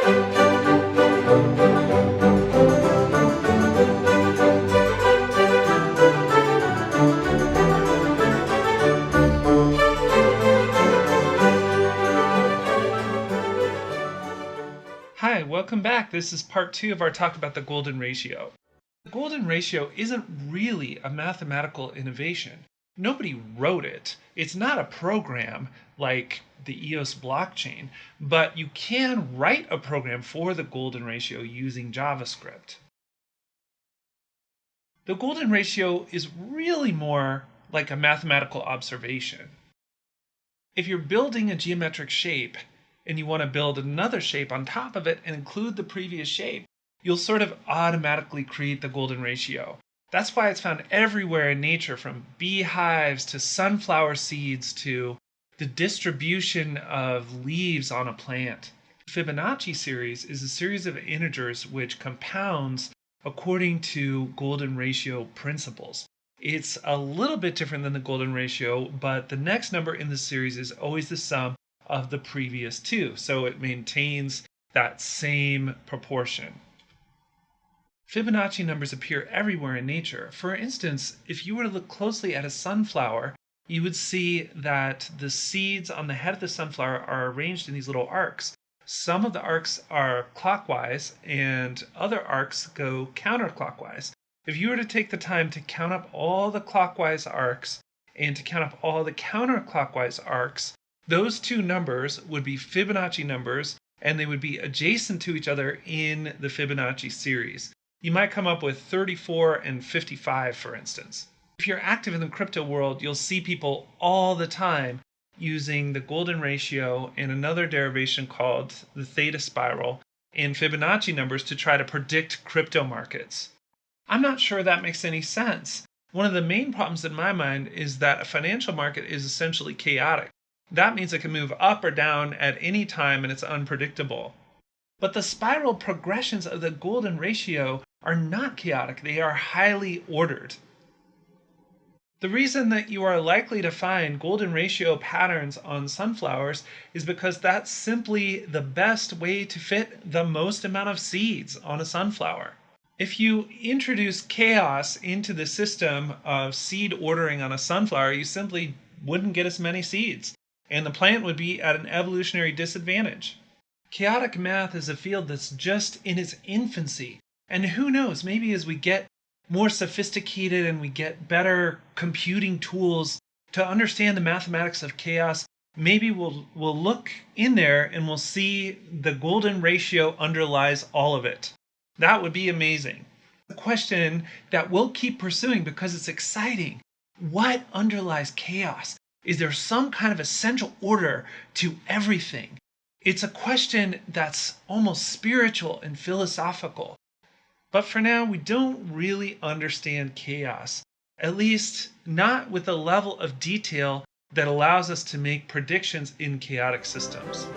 Hi, welcome back. This is part 2 of our talk about the golden ratio. The golden ratio isn't really a mathematical innovation. Nobody wrote it. It's not a program like the EOS blockchain, but you can write a program for the golden ratio using JavaScript. The golden ratio is really more like a mathematical observation. If you're building a geometric shape and you want to build another shape on top of it and include the previous shape, you'll sort of automatically create the golden ratio. That's why it's found everywhere in nature, from beehives to sunflower seeds to the distribution of leaves on a plant. The Fibonacci series is a series of integers which compounds according to golden ratio principles. It's a little bit different than the golden ratio, but the next number in the series is always the sum of the previous two, so it maintains that same proportion. Fibonacci numbers appear everywhere in nature. For instance, if you were to look closely at a sunflower, you would see that the seeds on the head of the sunflower are arranged in these little arcs. Some of the arcs are clockwise and other arcs go counterclockwise. If you were to take the time to count up all the clockwise arcs and to count up all the counterclockwise arcs, those two numbers would be Fibonacci numbers, and they would be adjacent to each other in the Fibonacci series. You might come up with 34 and 55, for instance. If you're active in the crypto world, you'll see people all the time using the golden ratio and another derivation called the theta spiral and Fibonacci numbers to try to predict crypto markets. I'm not sure that makes any sense. One of the main problems in my mind is that a financial market is essentially chaotic. That means it can move up or down at any time and it's unpredictable. But the spiral progressions of the golden ratio are not chaotic, they are highly ordered. The reason that you are likely to find golden ratio patterns on sunflowers is because that's simply the best way to fit the most amount of seeds on a sunflower. If you introduce chaos into the system of seed ordering on a sunflower, you simply wouldn't get as many seeds, and the plant would be at an evolutionary disadvantage. Chaotic math is a field that's just in its infancy, and who knows, maybe as we get more sophisticated and we get better computing tools to understand the mathematics of chaos, maybe we'll look in there and we'll see the golden ratio underlies all of it. That would be amazing. The question that we'll keep pursuing because it's exciting: what underlies chaos? Is there some kind of essential order to everything? It's a question that's almost spiritual and philosophical. But for now, we don't really understand chaos, at least not with the level of detail that allows us to make predictions in chaotic systems.